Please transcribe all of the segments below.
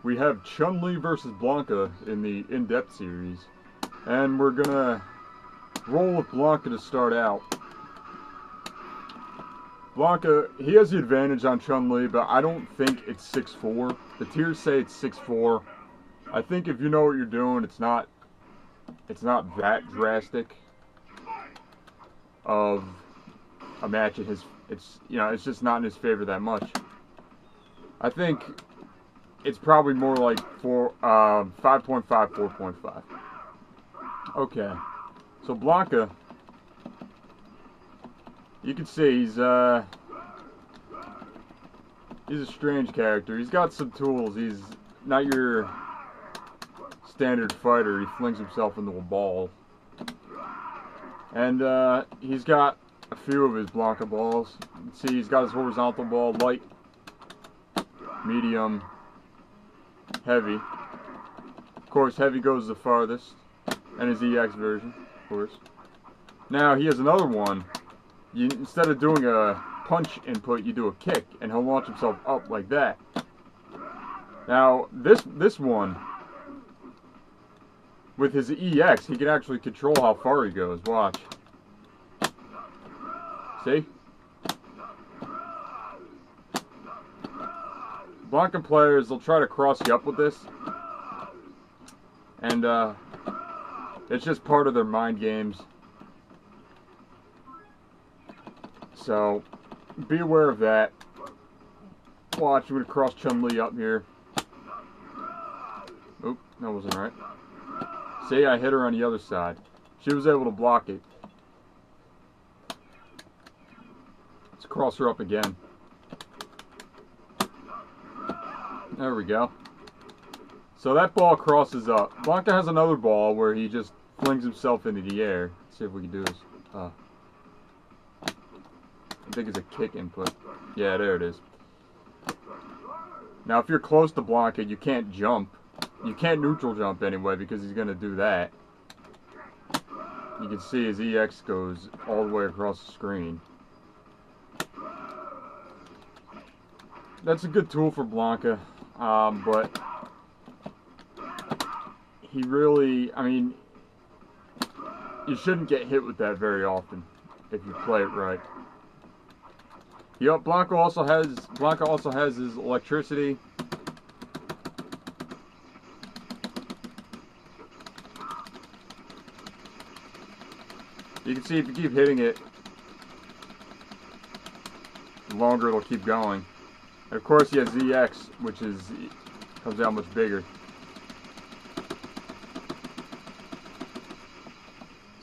we have Chun-Li versus Blanka in the in-depth series. And we're gonna roll with Blanka to start out. Blanka, he has the advantage on Chun-Li, but I don't think it's 6'4". The tiers say it's 6'4". I think if you know what you're doing, it's not that drastic of a match. It's just not in his favor that much. I think it's probably more like 5.5, 4.5. Okay, so Blanka, you can see he's a strange character. He's got some tools. He's not your standard fighter. He flings himself into a ball, and he's got a few of his Blanka balls. You can see he's got his horizontal ball, light, medium, heavy. Of course, heavy goes the farthest, and his EX version, of course. Now he has another one. Instead of doing a punch input, you do a kick, and he'll launch himself up like that. Now this one, with his EX, he can actually control how far he goes. Watch. See? Blanka players, they'll try to cross you up with this, and it's just part of their mind games. So be aware of that. Watch, I'm going to cross Chun-Li up here. Oop, that wasn't right. See, I hit her on the other side. She was able to block it. Let's cross her up again. There we go. So that ball crosses up. Blanka has another ball where he just flings himself into the air. Let's see if we can do this. I think it's a kick input. Yeah, there it is. Now, if you're close to Blanka, you can't jump. You can't neutral jump anyway, because he's going to do that. You can see his EX goes all the way across the screen. That's a good tool for Blanka, but he really, I mean, you shouldn't get hit with that very often if you play it right. Yep, Blanka also has his electricity. You can see if you keep hitting it, the longer it'll keep going. And of course he has ZX, which comes out much bigger.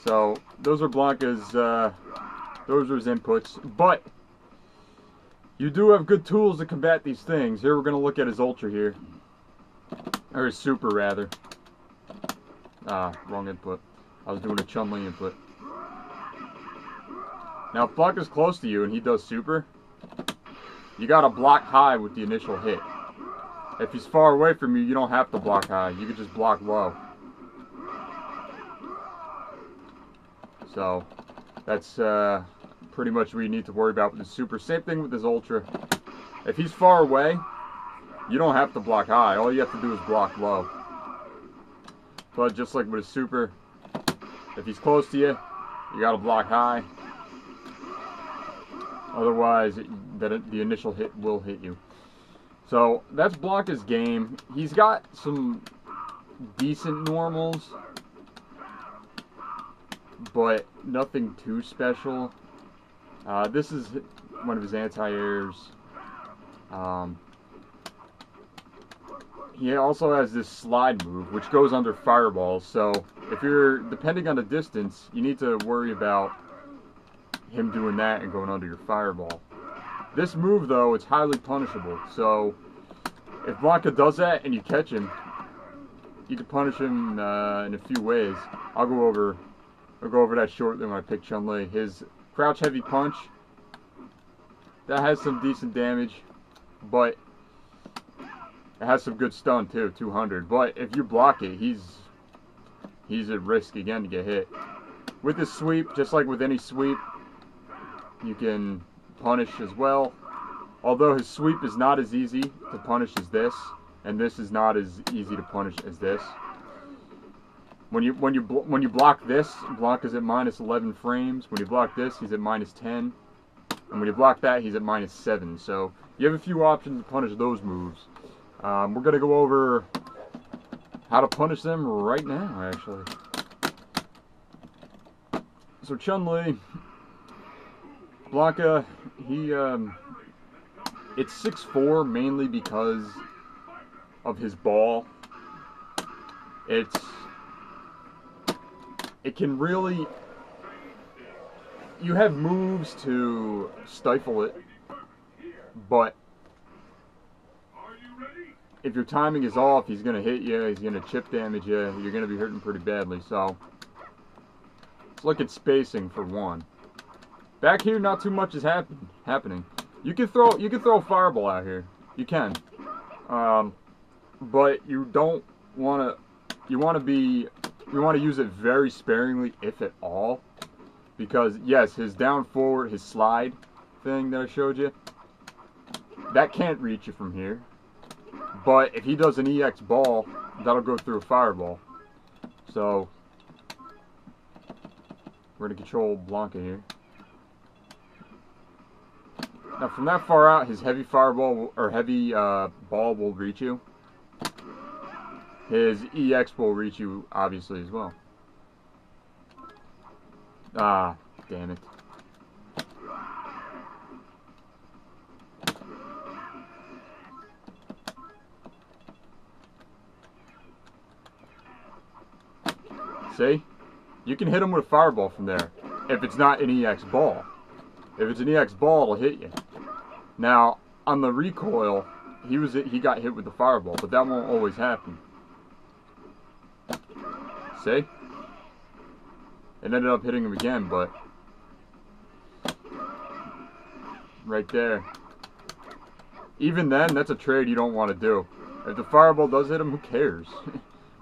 So those are Blanka's, those are his inputs. But you do have good tools to combat these things. Here we're going to look at his Ultra here. Or his Super, rather. Wrong input. I was doing a Chun-Li input. Now, if Blanka's close to you and he does Super, you got to block high with the initial hit. If he's far away from you, you don't have to block high. You can just block low. So, that's pretty much what you need to worry about with the Super. Same thing with his Ultra. If he's far away, you don't have to block high. All you have to do is block low. But just like with his Super, if he's close to you, you got to block high. Otherwise, the initial hit will hit you. So, that's Blanka's game. He's got some decent normals, but nothing too special. This is one of his anti-airs. He also has this slide move, which goes under fireballs. So, if you're, depending on the distance, you need to worry about him doing that and going under your fireball. This move, though, it's highly punishable. So, if Blanka does that and you catch him, you can punish him in a few ways. I'll go over that shortly when I pick Chun-Li. His crouch heavy punch, that has some decent damage, but it has some good stun too, 200. But if you block it, he's at risk again to get hit. With his sweep, just like with any sweep, you can punish as well. Although his sweep is not as easy to punish as this. and this is not as easy to punish as this. When you block this, Blanka's at minus 11 frames. When you block this, he's at minus 10. And when you block that, he's at minus 7. So you have a few options to punish those moves. We're going to go over how to punish them right now, actually. So Chun-Li, Blanka, it's 6'4", mainly because of his ball. It can really, you have moves to stifle it, but if your timing is off, he's going to hit you, he's going to chip damage you, you're going to be hurting pretty badly. So let's look at spacing for one. Back here, not too much is happening. You can throw a fireball out here. You can, but you don't want to. You want to use it very sparingly, if at all, because yes, his down forward, his slide thing that I showed you, that can't reach you from here. But if he does an EX ball, that'll go through a fireball. So we're gonna control Blanka here. Now from that far out, his heavy fireball or heavy ball will reach you. His EX will reach you, obviously, as well. Ah, damn it. See? You can hit him with a fireball from there, if it's not an EX ball. If it's an EX ball, it'll hit you. Now, on the recoil, he got hit with the fireball, but that won't always happen. See? It ended up hitting him again, but right there. Even then, that's a trade you don't want to do. If the fireball does hit him, who cares?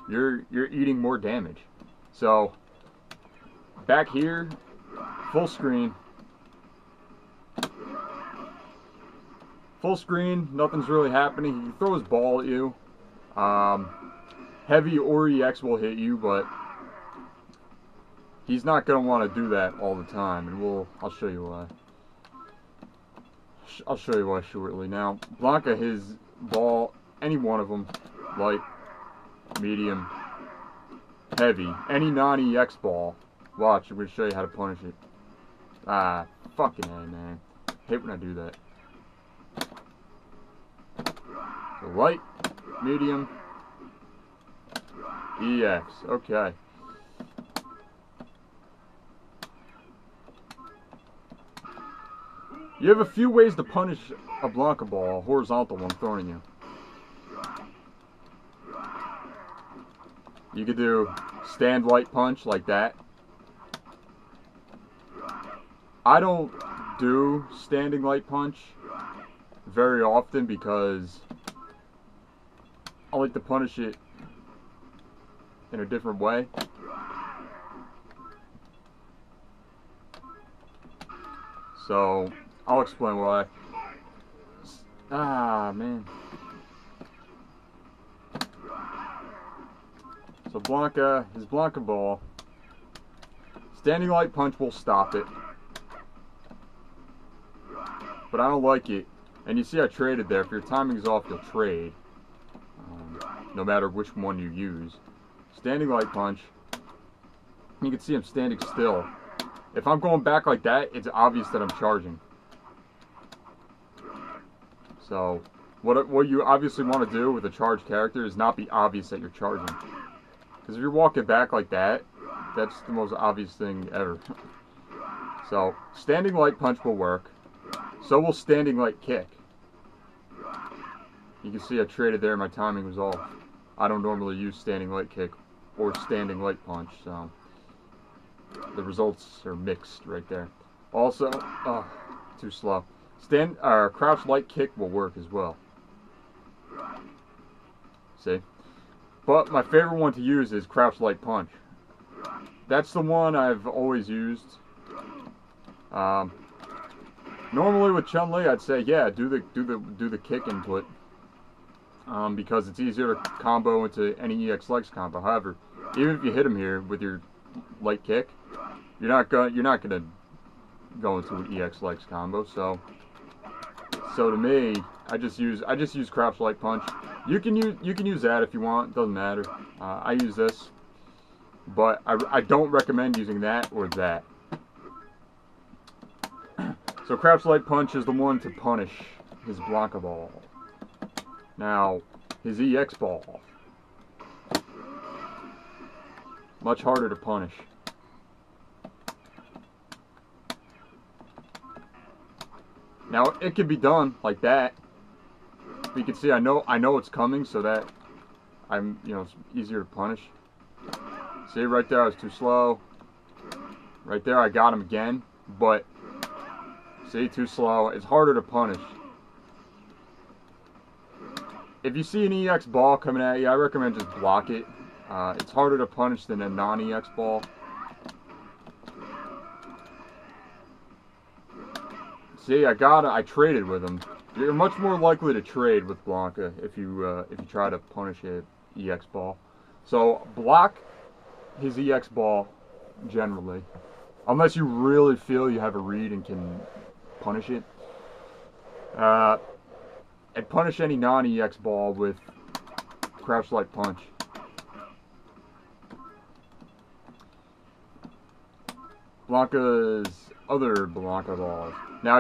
You're eating more damage. So back here, full screen. Full screen, nothing's really happening. He can throw his ball at you. Heavy or EX will hit you, but he's not going to want to do that all the time, and I'll show you why. I'll show you why shortly. Now, Blanka, his ball, any one of them, light, medium, heavy, any non-EX ball, watch, I'm going to show you how to punish it. Ah, fucking A, man. Hate when I do that. So light, medium, EX. Okay. You have a few ways to punish a Blanka ball, a horizontal one throwing you. You could do stand light punch like that. I don't do standing light punch very often because I like to punish it in a different way. So I'll explain why. Ah, man. So Blanka, his Blanka ball, standing light punch will stop it, but I don't like it. And you see I traded there. If your timing's off, you'll trade, no matter which one you use. Standing light punch, you can see I'm standing still. If I'm going back like that, it's obvious that I'm charging. So what you obviously want to do with a charged character is not be obvious that you're charging. Because if you're walking back like that, that's the most obvious thing ever. So, standing light punch will work. So will standing light kick. You can see I traded there, my timing was off. I don't normally use standing light kick or standing light punch, so the results are mixed right there. Also, too slow. Crouch light kick will work as well. See? But my favorite one to use is crouch light punch. That's the one I've always used. Normally with Chun-Li, I'd say, yeah, do the kick input because it's easier to combo into any EX legs combo. However, even if you hit him here with your light kick, you're not gonna go into an EX legs combo. So to me, I just use crouch light punch. You can use that if you want. Doesn't matter. I use this, but I don't recommend using that or that. So crouch light punch is the one to punish his Blanka ball. Now his EX ball, much harder to punish. Now it can be done like that. But you can see I know it's coming, so that it's easier to punish. See, right there I was too slow. Right there I got him again, but see, too slow. It's harder to punish. If you see an EX ball coming at you, I recommend just block it. It's harder to punish than a non-EX ball. See, I traded with him. You're much more likely to trade with Blanka if you try to punish a EX ball. So block his EX ball generally, unless you really feel you have a read and can punish it. And punish any non-EX ball with crouch light punch. Blanka's other Blanka balls. Now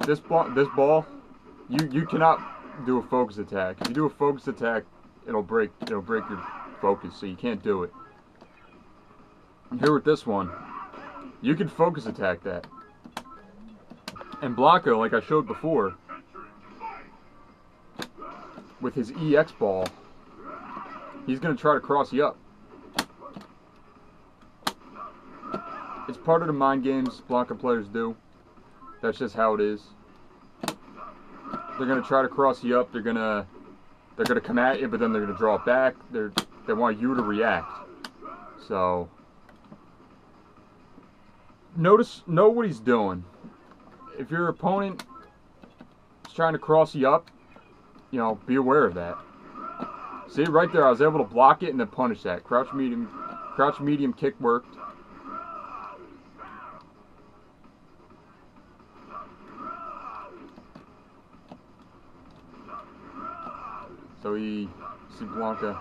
this ball you cannot do a focus attack. If you do a focus attack, it'll break your focus, so you can't do it. Here with this one, you can focus attack that. And Blanka, like I showed before, with his EX ball, he's going to try to cross you up. It's part of the mind games Blanka players do. That's just how it is. They're going to try to cross you up. They're going to come at you, but then they're going to draw it back. They want you to react. So know what he's doing. If your opponent is trying to cross you up, be aware of that. See, right there, I was able to block it and then punish that. Crouch medium kick worked. So see Blanka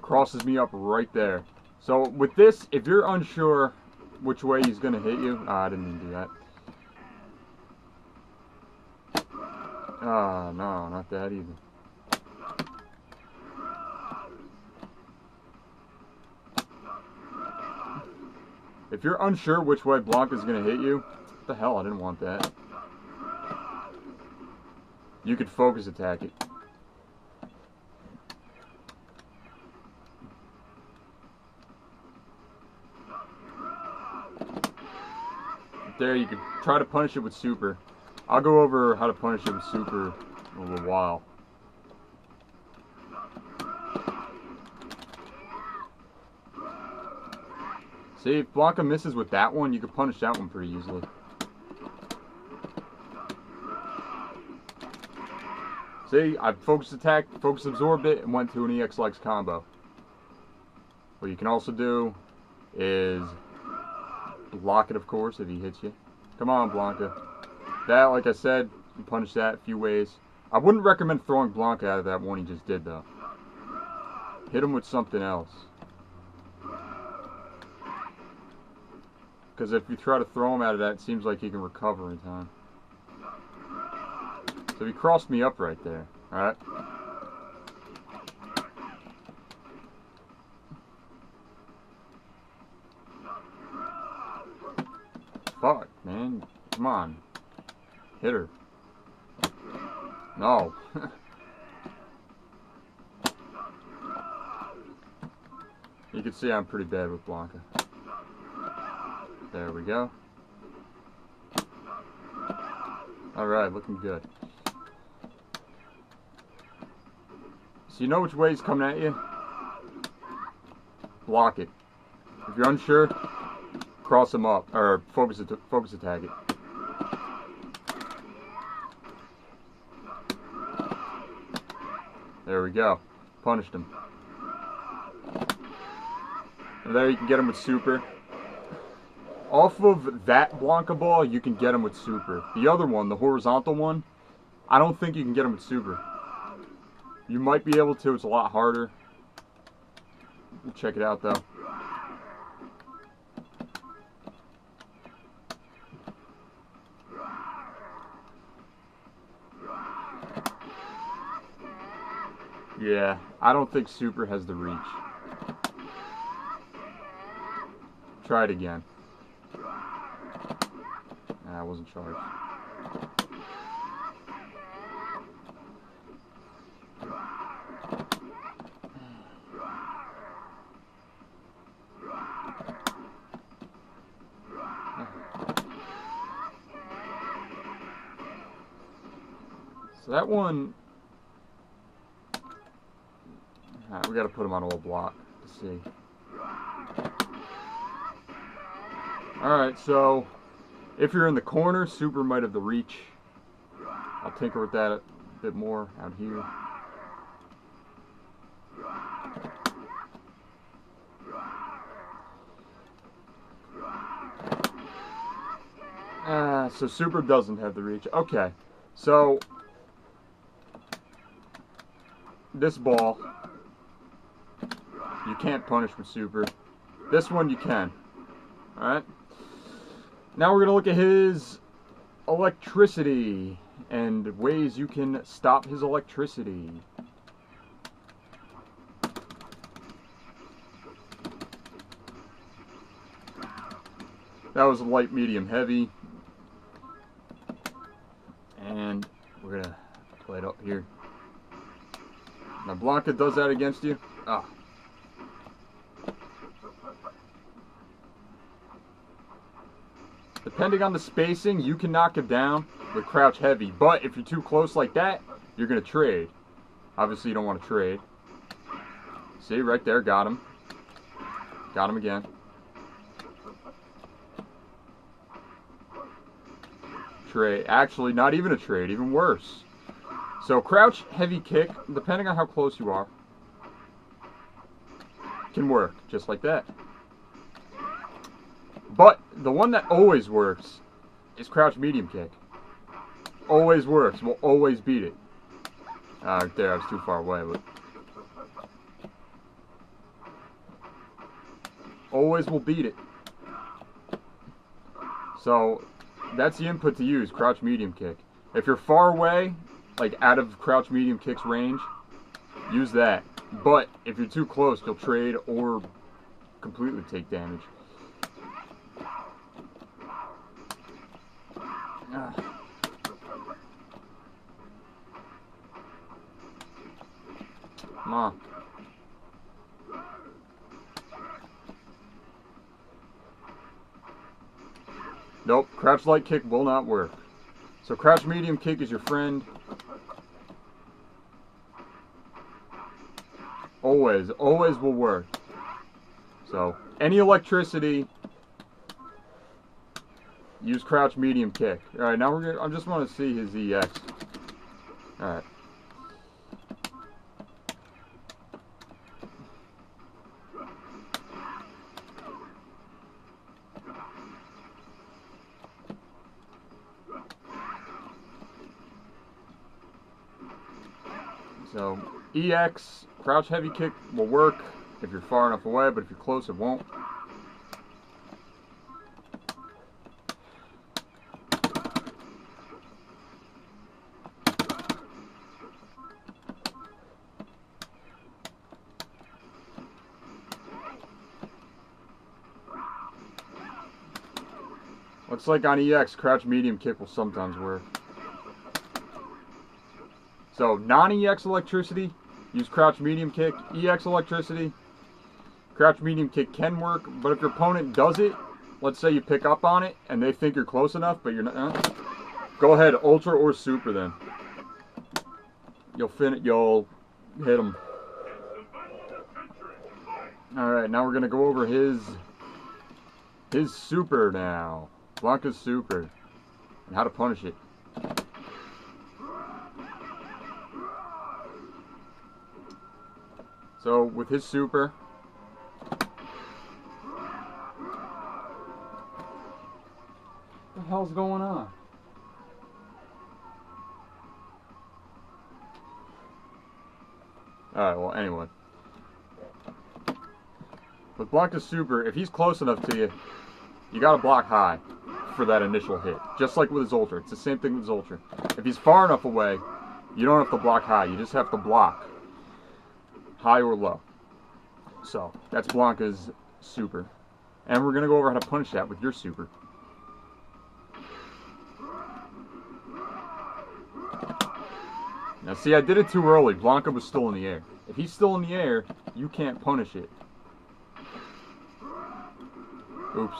crosses me up right there. So with this, if you're unsure which way he's going to hit you, I didn't mean to do that. No, not that either. If you're unsure which way Blanka's going to hit you, what the hell, I didn't want that. You could focus attack it. There, you could try to punish it with super. I'll go over how to punish it with super in a little while. See, if Blanka misses with that one, you can punish that one pretty easily. See, I focus attacked, focus absorbed it, and went to an EX legs combo. What you can also do is block it, of course, if he hits you. Come on, Blanka. That, like I said, you punish that a few ways. I wouldn't recommend throwing Blanka out of that one he just did, though. Hit him with something else. Because if you try to throw him out of that, it seems like he can recover in time. So he crossed me up right there. Alright? Fuck, man. Come on. Hit her. No. You can see I'm pretty bad with Blanka. There we go. Alright, looking good. So you know which way he's coming at you? Block it. If you're unsure, cross him up, or focus attack it. There we go. Punished him. And there you can get him with super. Off of that Blanka ball, you can get him with super. The other one, the horizontal one, I don't think you can get him with super. You might be able to, it's a lot harder. We'll check it out though. Yeah, I don't think super has the reach. Try it again. Nah, I wasn't charged. So that one, we got to put him on a little block to see. Alright, so if you're in the corner, super might have the reach. I'll tinker with that a bit more out here. So super doesn't have the reach. Okay, so this ball, you can't punish with super. This one you can. Alright. Now we're going to look at his electricity and ways you can stop his electricity. That was light, medium, heavy. And we're going to play it up here. Now Blanka does that against you. Ah. Depending on the spacing, you can knock him down with crouch heavy. But if you're too close like that, you're going to trade. Obviously, you don't want to trade. See, right there, got him. Got him again. Trade. Actually, not even a trade, even worse. So, crouch heavy kick, depending on how close you are, can work, just like that. But the one that always works is crouch medium kick. Always works. Will always beat it. Right there, I was too far away. But always will beat it. So that's the input to use, crouch medium kick. If you're far away, like out of crouch medium kick's range, use that. But if you're too close, you'll trade or completely take damage. Come on. Nope, crouch light kick will not work. So crouch medium kick is your friend. Always will work. So any electricity, use crouch medium kick. All right, now I just want to see his EX. All right. So EX, crouch heavy kick will work if you're far enough away, but if you're close, it won't. Looks like on EX, crouch medium kick will sometimes work. So non-EX electricity, use crouch medium kick. EX electricity, crouch medium kick can work, but if your opponent does it, let's say you pick up on it and they think you're close enough, but you're not, go ahead, ultra or super then. You'll hit them. Alright, now we're gonna go over his super now. Blanka's super. And how to punish it. So with his super, what the hell's going on? Alright, well, anyway. With Blanka's super, if he's close enough to you, you gotta block high for that initial hit. Just like with his ultra. It's the same thing with his ultra. If he's far enough away, you don't have to block high. You just have to block high or low. So, that's Blanka's super. And we're gonna go over how to punish that with your super. Now see, I did it too early. Blanka was still in the air. If he's still in the air, you can't punish it. Oops.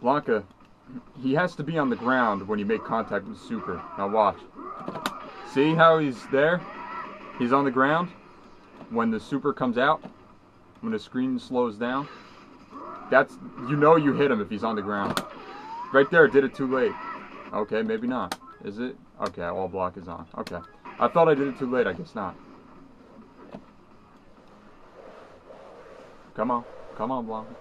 Blanka, he has to be on the ground when you make contact with super. Now watch. See how he's there? He's on the ground. When the super comes out, when the screen slows down, that's, you know you hit him if he's on the ground. Right there, did it too late. Okay, maybe not. Is it? Okay, all block is on. Okay. I thought I did it too late, I guess not. Come on. Come on, Blanka.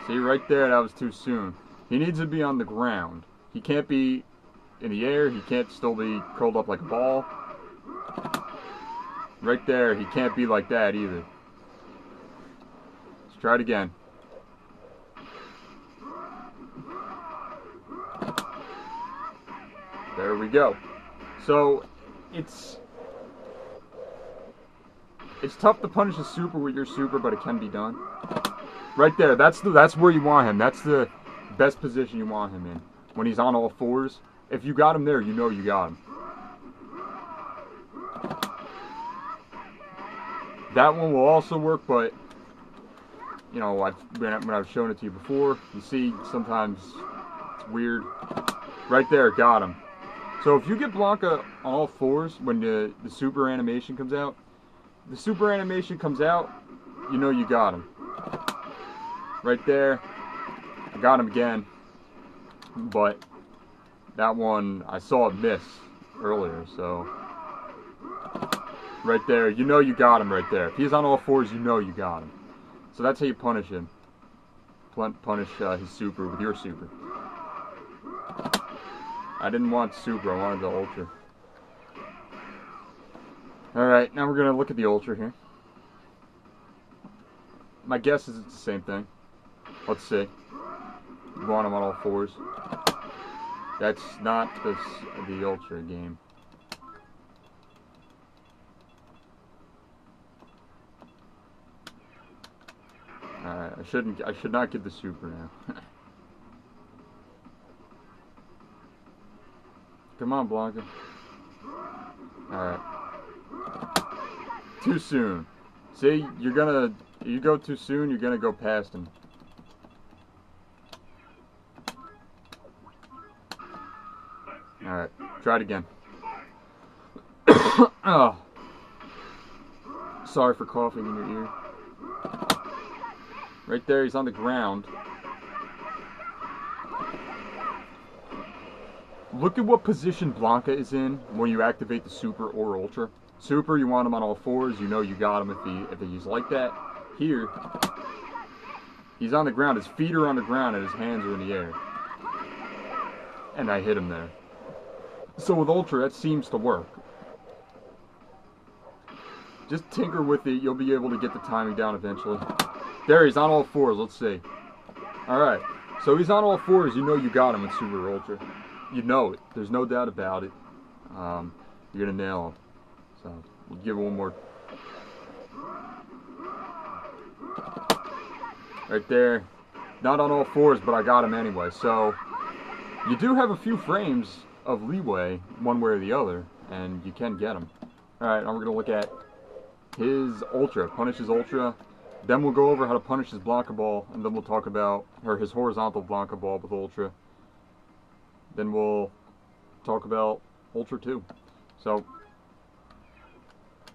See, right there, that was too soon. He needs to be on the ground. He can't be in the air. He can't still be curled up like a ball. Right there, he can't be like that either. Let's try it again. There we go. So, it's tough to punish a super with your super, but it can be done. Right there, that's where you want him. That's the best position you want him in. When he's on all fours. If you got him there, you know you got him. That one will also work, but you know, when I've shown it to you before, you see sometimes it's weird. Right there, got him. So if you get Blanka on all fours when the super animation comes out, you know you got him. Right there, I got him again, but that one, I saw it miss earlier, so right there, you know you got him right there. If he's on all fours, you know you got him. So that's how you punish him. Punish his super with your super. I didn't want super, I wanted the ultra. Alright, now we're going to look at the ultra here. My guess is it's the same thing. Let's see. You want him on all fours. That's not the ultra game. Alright, I should not get the super now. Come on, Blanka. Alright. Too soon. See, you go too soon, you're gonna go past him. Alright, try it again. Oh. Sorry for coughing in your ear. Right there, he's on the ground. Look at what position Blanka is in when you activate the super or ultra. Super, you want him on all fours, you know you got him if he's like that. Here, he's on the ground, his feet are on the ground and his hands are in the air. And I hit him there. So with ultra, that seems to work. Just tinker with it, you'll be able to get the timing down eventually. There, he's on all fours, let's see. Alright, so he's on all fours, you know you got him with super or ultra. You know it, there's no doubt about it. You're gonna nail him. So, we'll give it one more. Right there. Not on all fours, but I got him anyway. So, you do have a few frames of leeway, one way or the other, and you can get him. Alright, now we're going to look at his ultra, punish his ultra. Then we'll go over how to punish his Blanka ball, and then we'll talk about, or his horizontal Blanka ball with ultra. Then we'll talk about ultra 2. So,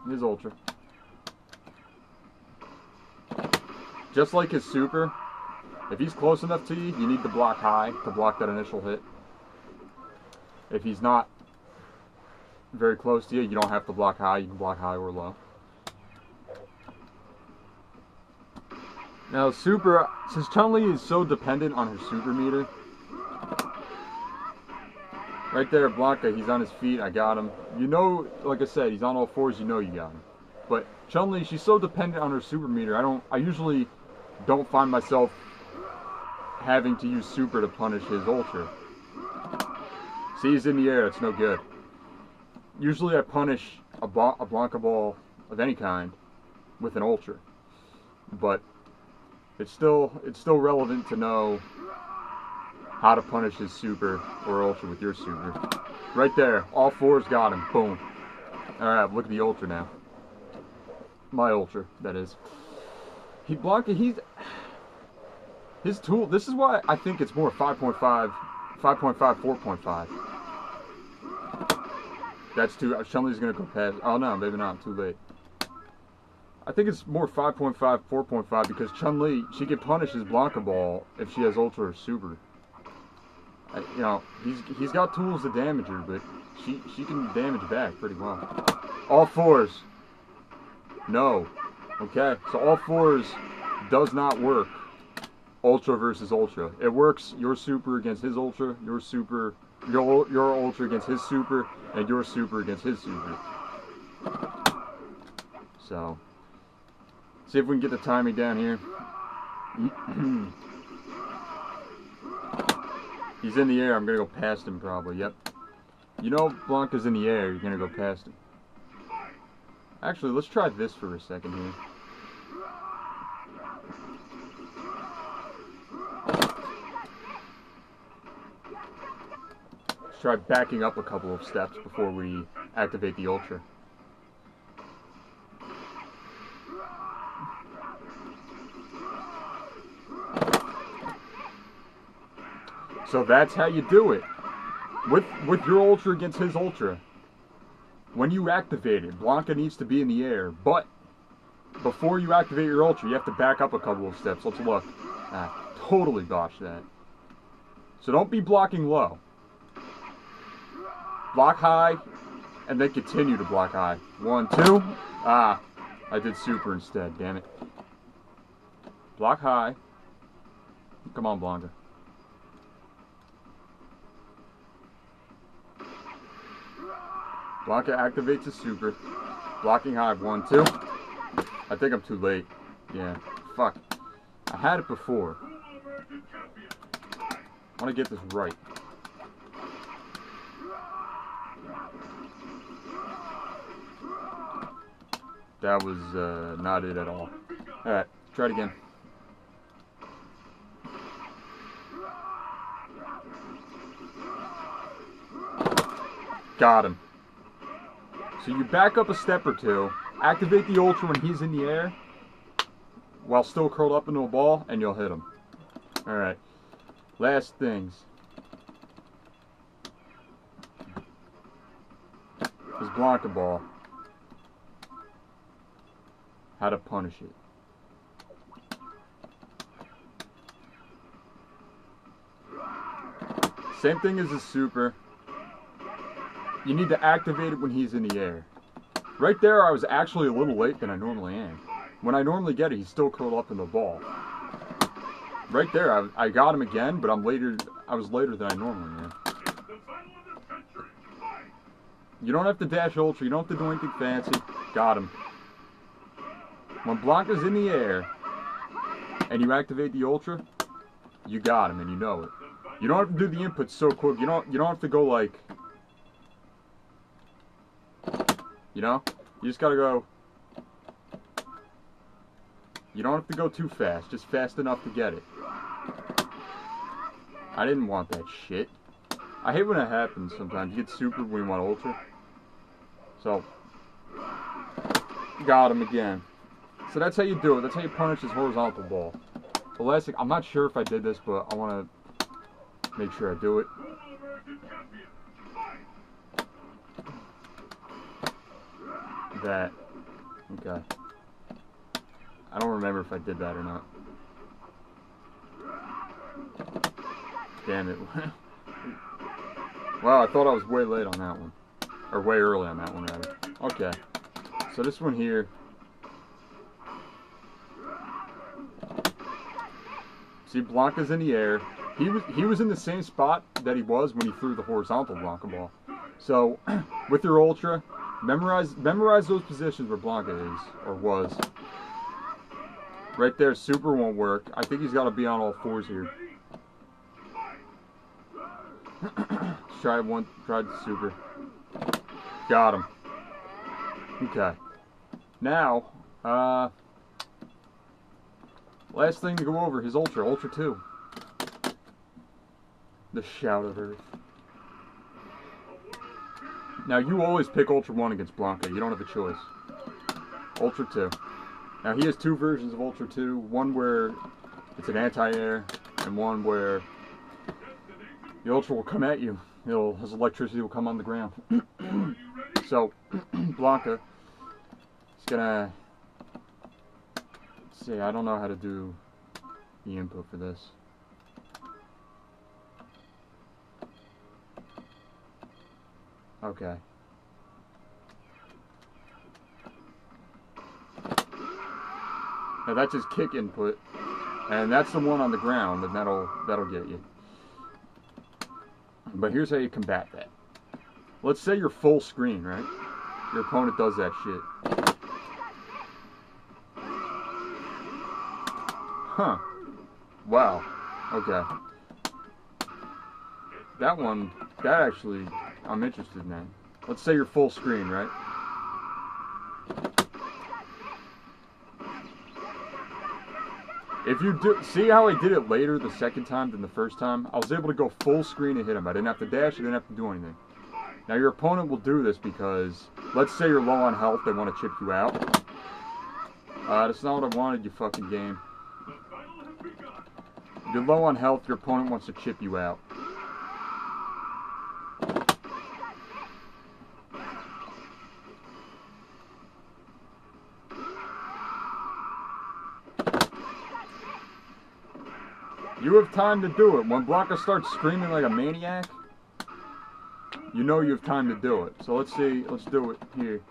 his ultra. Just like his super, if he's close enough to you, you need to block high to block that initial hit. If he's not very close to you, you don't have to block high. You can block high or low. Now, super, since Chun-Li is so dependent on her super meter, right there, Blanka, he's on his feet, I got him. You know, like I said, he's on all fours, you know you got him. But Chun-Li, she's so dependent on her super meter, I usually don't find myself having to use super to punish his ultra. See, he's in the air, it's no good. Usually I punish a Blanka ball of any kind with an ultra. But it's still relevant to know how to punish his super or ultra with your super. Right there, all fours got him. Boom. Alright, look at the ultra now. My ultra, that is. Blanka, his tool, this is why I think it's more 5.5, 4.5. That's too, Chun-Li's gonna go past, oh no, maybe not, too late. I think it's more 5.5, 4.5 because Chun-Li, she can punish his Blanka ball if she has ultra or super. You know, he's got tools to damage her, but she can damage back pretty well. All fours. No. Okay, so all fours does not work. Ultra versus ultra. It works your super against his ultra, your ultra against his super, and your super against his super. So, see if we can get the timing down here. He's in the air, I'm gonna go past him probably, yep. You know Blanka's in the air, you're gonna go past him. Actually, let's try this for a second here. Let's try backing up a couple of steps before we activate the ultra. So that's how you do it. With your ultra against his ultra. When you activate it, Blanka needs to be in the air, but before you activate your ultra, you have to back up a couple of steps. Let's look. Totally botched that. So don't be blocking low. Block high, and then continue to block high. 1, 2. I did super instead, damn it. Block high. Come on, Blanka. Blanka activates his super. Blocking high, 1, 2. I think I'm too late. Yeah, fuck. I had it before. I want to get this right. That was not it at all. Alright, try it again. Got him. So you back up a step or two, activate the ultra when he's in the air, while still curled up into a ball, and you'll hit him. Alright. Last things. His Blanka ball. How to punish it. Same thing as his super. You need to activate it when he's in the air. Right there, I was actually a little late than I normally am. When I normally get it, he's still curled up in the ball. Right there, I got him again, but I was later than I normally am. You don't have to dash ultra, you don't have to do anything fancy. Got him. When Blanka's in the air, and you activate the ultra, you got him, and you know it. You don't have to do the input so quick. You don't have to go like, you know? You just gotta go. You don't have to go too fast, just fast enough to get it. I didn't want that shit. I hate when it happens sometimes. You get super when you want ultra. So, got him again. So that's how you do it. That's how you punish his horizontal ball. The last thing, I'm not sure if I did this, but I want to make sure I do it. That. Okay. I don't remember if I did that or not. Damn it. Wow, I thought I was way late on that one. Or way early on that one, rather. Okay. So this one here. See, Blanka's in the air. He was in the same spot that he was when he threw the horizontal Blanka ball. So, with your Ultra, memorize those positions where Blanka is, or was. Right there, super won't work. I think he's got to be on all fours here. Try the super. Got him. Okay. Now, last thing to go over, his Ultra, Ultra 2. The Shout of Earth. Now, you always pick Ultra 1 against Blanka. You don't have a choice. Ultra 2. Now, he has two versions of Ultra 2. One where it's an anti-air, and one where the Ultra will come at you. His electricity will come on the ground. So, Blanka is gonna... See, I don't know how to do the input for this. Okay. Now that's his kick input, and that's the one on the ground, and that'll get you. But here's how you combat that. Let's say you're full screen, right? Your opponent does that shit. Huh. Wow. Okay. That actually, I'm interested in that. Let's say you're full screen, right? If you do, see how I did it later the second time than the first time? I was able to go full screen and hit him. I didn't have to dash, I didn't have to do anything. Now your opponent will do this because, let's say you're low on health, they want to chip you out. That's not what I wanted, you fucking game. You're low on health, your opponent wants to chip you out. You have time to do it. When Blanka starts screaming like a maniac, you know you have time to do it. So let's see, let's do it here.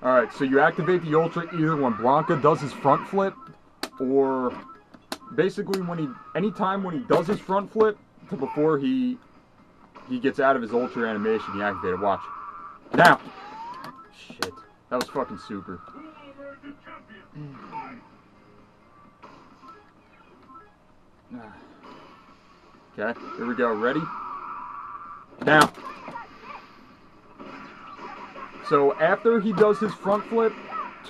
Alright, so you activate the Ultra either when Blanka does his front flip, or basically anytime when he does his front flip, to before he gets out of his Ultra animation, you activate it. Watch. Now! Shit. That was fucking super. Okay, here we go. Ready? Now. So after he does his front flip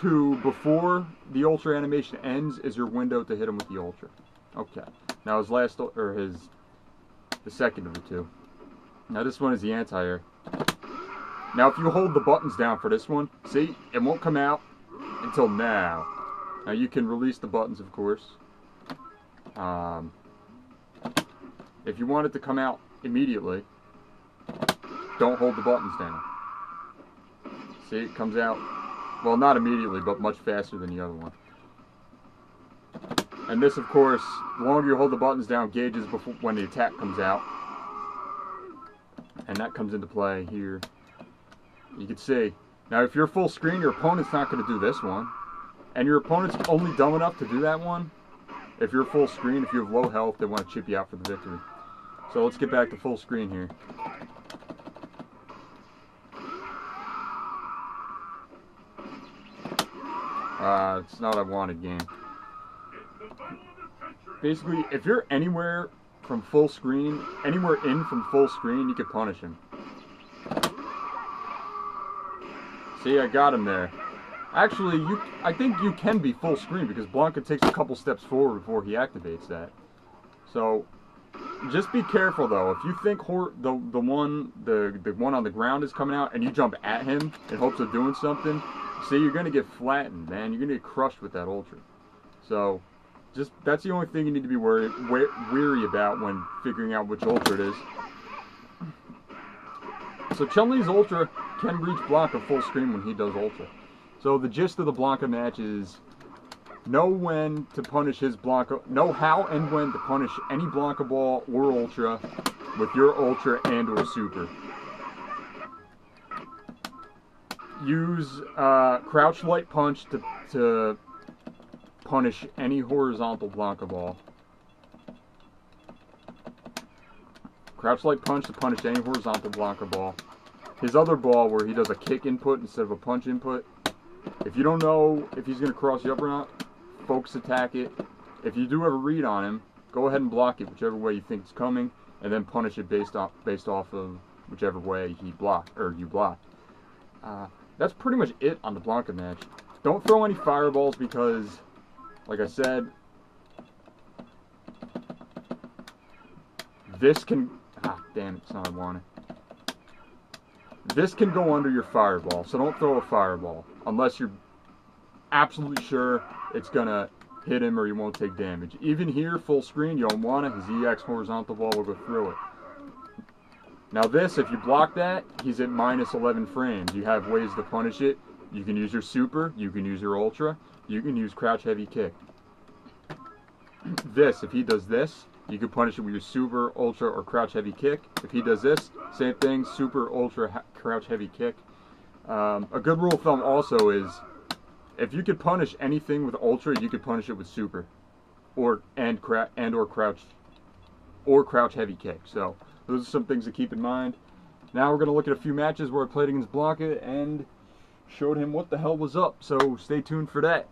to before the Ultra animation ends is your window to hit him with the Ultra. Okay. Now the second of the two. Now this one is the anti-air. Now if you hold the buttons down for this one, see, it won't come out until now. Now you can release the buttons, of course. If you want it to come out immediately, don't hold the buttons down. See, it comes out, well, not immediately, but much faster than the other one. And this, of course, the longer you hold the buttons down, gauges before when the attack comes out. And that comes into play here. You can see. Now, if you're full screen, your opponent's not going to do this one. And your opponent's only dumb enough to do that one. If you're full screen, if you have low health, they want to chip you out for the victory. So let's get back to full screen here. It's not what I wanted, game. Basically, if you're anywhere from full screen, anywhere in from full screen, you can punish him. See, I got him there. Actually, I think you can be full screen because Blanka takes a couple steps forward before he activates that. So, just be careful though. If you think the one on the ground is coming out and you jump at him in hopes of doing something, see, you're gonna get flattened, man. You're gonna get crushed with that Ultra. So, that's the only thing you need to be weary about when figuring out which Ultra it is. So Chun-Li's Ultra can reach Blanka full screen when he does Ultra. So the gist of the Blanka match is know when to punish his Blanka, know how and when to punish any Blanka ball or ultra with your ultra and or super. Use crouch light punch to punish any horizontal Blanka ball. Crouch light punch to punish any horizontal Blanka ball. His other ball where he does a kick input instead of a punch input. If you don't know if he's going to cross you up or not, focus attack it. If you do have a read on him, go ahead and block it whichever way you think it's coming, and then punish it based off of whichever way he blocked or you block. That's pretty much it on the Blanka match. Don't throw any fireballs because, like I said, this can damn it, it's not what I wanted. This can go under your fireball, so don't throw a fireball unless you're absolutely sure it's gonna hit him or you won't take damage. Even here, full screen, you don't want it. His EX horizontal ball will go through it. Now this, if you block that, he's at minus 11 frames. You have ways to punish it. You can use your super, you can use your ultra, you can use crouch heavy kick. This, if he does this, you can punish it with your super, ultra, or crouch heavy kick. If he does this, same thing, super, ultra, crouch heavy kick. A good rule of thumb also is, if you could punish anything with ultra, you could punish it with super, or crouch heavy kick. So those are some things to keep in mind. Now we're gonna look at a few matches where I played against Blanka and showed him what the hell was up. So stay tuned for that.